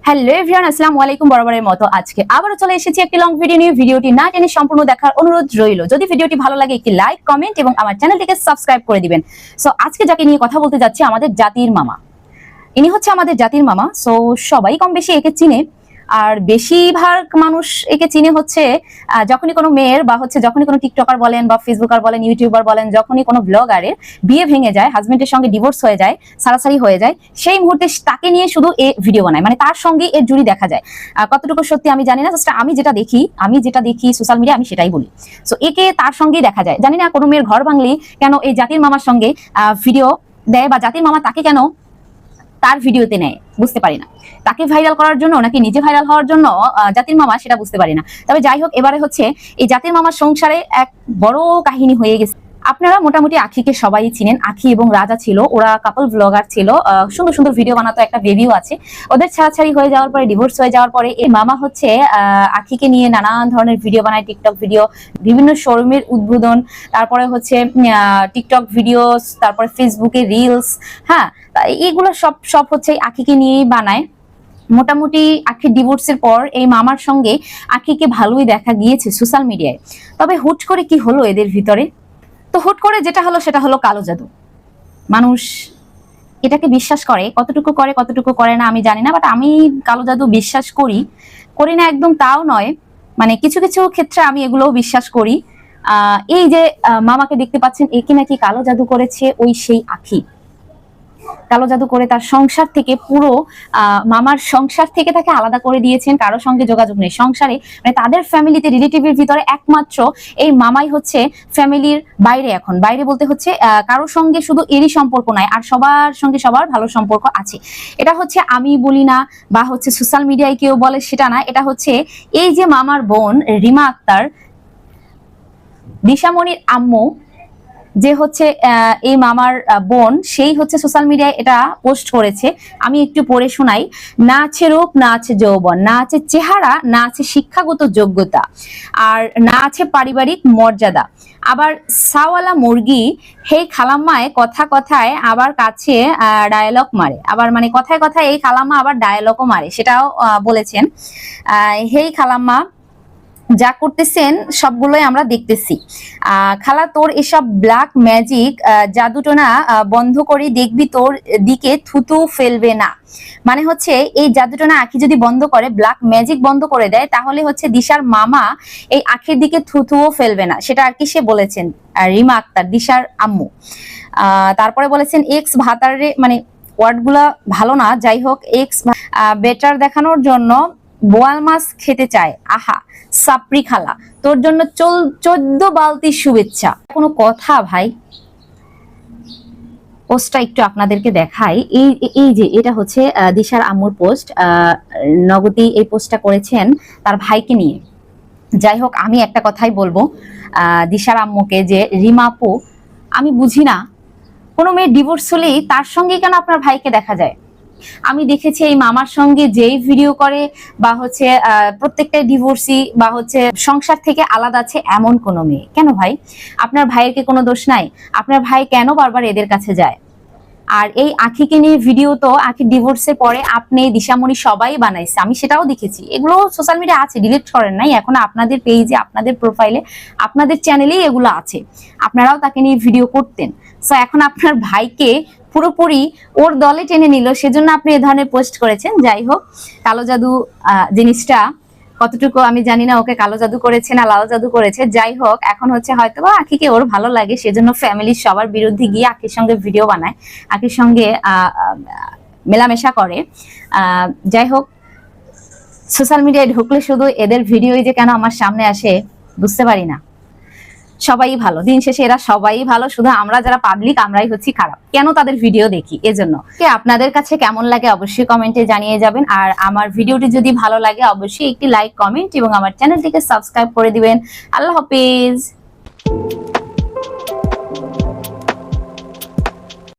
Hello everyone, আসসালামু আলাইকুম। বরাবরের মতো আজকে আবারও চলে এসেছি একটি লং ভিডিও নিয়ে। ভিডিওটি না টেনে সম্পূর্ণ দেখার অনুরোধ রইল। যদি ভিডিওটি ভালো লাগে একটি লাইক, কমেন্ট এবং আমার চ্যানেলটিকে সাবস্ক্রাইব করে দিবেন। সো আজকে যাকে নিয়ে কথা বলতে যাচ্ছি, আমাদের জাতির মামা। ইনি হচ্ছে আমাদের জাতির মামা। সো সবাই কম বেশি একে চিনে, আর বেশিরভাগ মানুষ একে চিনে হচ্ছে যখনই কোনো মেয়ের বা হচ্ছে যখনই কোনো টিকটকার বলেন বা ফেসবুকার বলেন, ইউটিউবার বলেন, যখনই কোনো ব্লগারের বিয়ে ভেঙে যায়, হাজবেন্ডের সঙ্গে ডিভোর্স হয়ে যায়, সারাসারি হয়ে যায়, সেই মুহূর্তে তাকে নিয়ে শুধু এ ভিডিও বানায়, মানে তার সঙ্গে এর জুড়ি দেখা যায়। কতটুকু সত্যি আমি জানি না, জাস্ট আমি যেটা দেখি সোশ্যাল মিডিয়া, আমি সেটাই বলি। সো একে তার সঙ্গেই দেখা যায়। জানি না কোনো মেয়ের ঘর ভাঙলি কেন এই জাতির মামার সঙ্গে ভিডিও দেয়, বা জাতির মামা তাকে কেন তার ভিডিওতে নেয়, বুঝতে পারি না। তাকে ভাইরাল করার জন্য নাকি নিজে ভাইরাল হওয়ার জন্য জাতির মামা, সেটা বুঝতে পারি না। তবে যাই হোক, এবারে হচ্ছে এই জাতির মামার সংসারে এক বড় কাহিনী হয়ে গেছে। আপনারা মোটামুটি আখিকে সবাই চিনেন। আখি এবং রাজা ছিল, ওরা কাপল ব্লগার ছিল, সুন্দর সুন্দর ভিডিও বানাতো, একটা বেবিও আছে। ওদের ছাড়াছাড়ি হয়ে যাওয়ার পরে, ডিভোর্স হয়ে যাওয়ার পরে, এই মামা হচ্ছে আখিকে নিয়ে নানান ধরনের ভিডিও বানায়, টিকটক ভিডিও, বিভিন্ন শোরুমের উদ্বোধন, তারপরে হচ্ছে টিকটক ভিডিওস, তারপরে ফেসবুকে রিলস, হ্যাঁ, এইগুলো সব হচ্ছে আখিকে নিয়েই বানায়। মোটামুটি আখির ডিভোর্সের পর এই মামার সঙ্গে আখিকে ভালোই দেখা গিয়েছে সোশ্যাল মিডিয়ায়। তবে হুট করে কি হলো এদের ভিতরে? তো হুট করে যেটা হলো সেটা হলো কালো জাদু। মানুষ এটাকে বিশ্বাস করে, কতটুকু করে না আমি জানি না, বাট আমি কালো জাদু বিশ্বাস করি না একদম তাও নয়, মানে কিছু কিছু ক্ষেত্রে আমি এগুলোও বিশ্বাস করি। এই যে মামাকে দেখতে পাচ্ছেন, একে নাকি কালো জাদু করেছে ওই সেই আখি। কালো জাদু করে তার সংসার থেকে, পুরো মামার সংসার থেকে তাকে আলাদা করে দিয়েছেন। কারো সঙ্গে যোগাযোগ নেই সংসারে, মানে তাদের ফ্যামিলিতে, রিলেটিভের ভিতরে একমাত্র এই মামাই হচ্ছে ফ্যামিলির বাইরে। এখন বাইরে বলতে হচ্ছে কারোর সঙ্গে শুধু এরই সম্পর্ক নাই, আর সবার সঙ্গে সবার ভালো সম্পর্ক আছে। এটা হচ্ছে আমি বলি না, বা হচ্ছে সোশ্যাল মিডিয়ায় কেউ বলে সেটা না, এটা হচ্ছে এই যে মামার বোন রিমা আক্তার, দিশামণির আম্মু, যে হচ্ছে এই মামার বোন, সেই হচ্ছে সোশ্যাল মিডিয়ায় এটা পোস্ট করেছে। আমি একটু পড়ে শোনাই। না আছে রূপ, না আছে যৌবন, না আছে চেহারা, না আছে শিক্ষাগত যোগ্যতা, আর না আছে পারিবারিক মর্যাদা। আবার সাওয়ালা মুরগি হেই খালাম্মায় কথায় আবার কাছে ডায়ালগ মারে। আবার মানে কথায় এই খালাম্মা আবার ডায়ালগও মারে, সেটাও বলেছেন। হেই খালাম্মা, যা করতেছেন সবগুলোই আমরা দেখতেছি। খালা, তোর এসব ব্ল্যাক ম্যাজিক জাদুটোনা বন্ধ করে দেখবি, তোর দিকে থুতু ফেলবে না। মানে হচ্ছে এই জাদুটোনা আখি যদি বন্ধ করে, ব্ল্যাক ম্যাজিক বন্ধ করে দেয়, তাহলে হচ্ছে দিশার মামা এই আখির দিকে থুতুও ফেলবে না। সেটা আর কি সে বলেছেন, রিমা আক্তার, দিশার আম্মু। তারপরে বলেছেন এক্স ভাতারে, মানে ওয়ার্ডগুলা ভালো না, যাই হোক, এক্স বেটার দেখানোর জন্য বোয়াল মাছ খেতে চায়। আহা সাপ্রি খালা, তোর জন্য 14 বালতির শুভেচ্ছা। কোনো কথা ভাই? পোস্টটা একটু আপনাদেরকে দেখাই। এই যে এটা হচ্ছে দিশার আম্মুর পোস্ট। নগদী এই পোস্টটা করেছেন তার ভাইকে নিয়ে। যাই হোক, আমি একটা কথাই বলবো দিশার আম্মুকে, যে রিমা আপু, আমি বুঝি না, কোনো মেয়ের ডিভোর্স হলেই তার সঙ্গে কেন আপনার ভাইকে দেখা যায়? আমি দেখেছি এই মামার সঙ্গে যেই ভিডিও করে, বা হচ্ছে প্রত্যেকটাই ডিভোর্সি, বা হচ্ছে সংসার থেকে আলাদা আছে, এমন কোনো মেয়ে কেন ভাই? আপনার ভাইয়ের কি কোনো দোষ নাই? আপনার ভাই কেন বারবার এদের কাছে যায়? আর এই আখিকে নিয়ে ভিডিও তো আখির ডিভোর্সের পরে আপনি, দিশামণি সবাই বানাইছে, আমি সেটাও দেখেছি। এগুলো সোশ্যাল মিডিয়া আছে, ডিলিট করেন নাই এখন, আপনাদের পেজে, আপনাদের প্রোফাইলে, আপনাদের চ্যানেলেই এগুলো আছে। আপনারাও তাকে নিয়ে ভিডিও করতেন। সো এখন আপনার ভাইকে পুরোপুরি ওর দলে টেনে নিল, সেজন্য আপনি এ ধরনের পোস্ট করেছেন। যাই হোক, কালো জাদু জিনিসটা কতটুকু আমি জানি না, ওকে কালো জাদু করেছে না লাল জাদু করেছে। যাই হোক, এখন হচ্ছে হয়তো বা আখিকে ওর ভালো লাগে, সেজন্য ফ্যামিলির সবার বিরুদ্ধে গিয়ে আখির সঙ্গে ভিডিও বানায়, আখির সঙ্গে মেলামেশা করে। যাই হোক, সোশ্যাল মিডিয়ায় ঢুকলে শুধু এদের ভিডিওই যে কেন আমার সামনে আসে বুঝতে পারি না। সবাই ভালো, দিন শেষে এরা সবাই ভালো, শুধু আমরা যারা পাবলিক আমরাই হচ্ছি খারাপ। কেন তাদের ভিডিও দেখি, এজন্য। আপনাদের কাছে কেমন লাগে অবশ্যই কমেন্টে জানিয়ে যাবেন। আর আমার ভিডিওটি যদি ভালো লাগে অবশ্যই একটি লাইক, কমেন্ট এবং আমার চ্যানেলটিকে সাবস্ক্রাইব করে দিবেন। আল্লাহ হাফেজ।